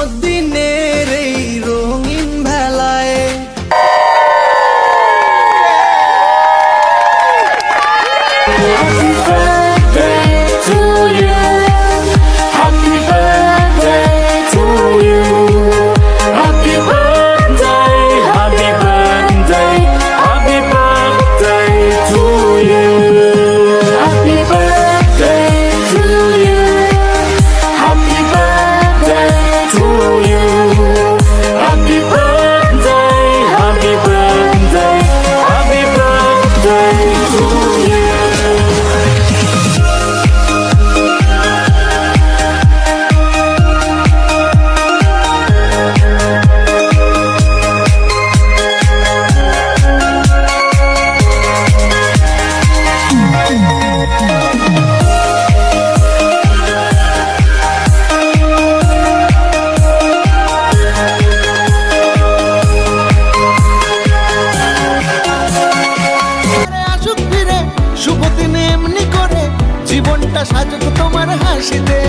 জন্মদিনের এই রঙিন ভেলায় জীবনটা সাজুক তোমার হাসিতে।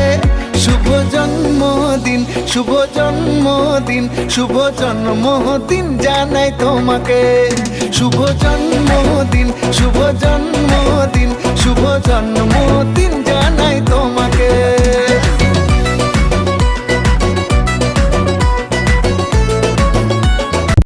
শুভ জন্মদিন, শুভ জন্মদিন, শুভ জন্মদিন জানাই তোমাকে। শুভ জন্মদিন, শুভ জন্মদিন, শুভ জন্মদিন জানাই তোমাকে।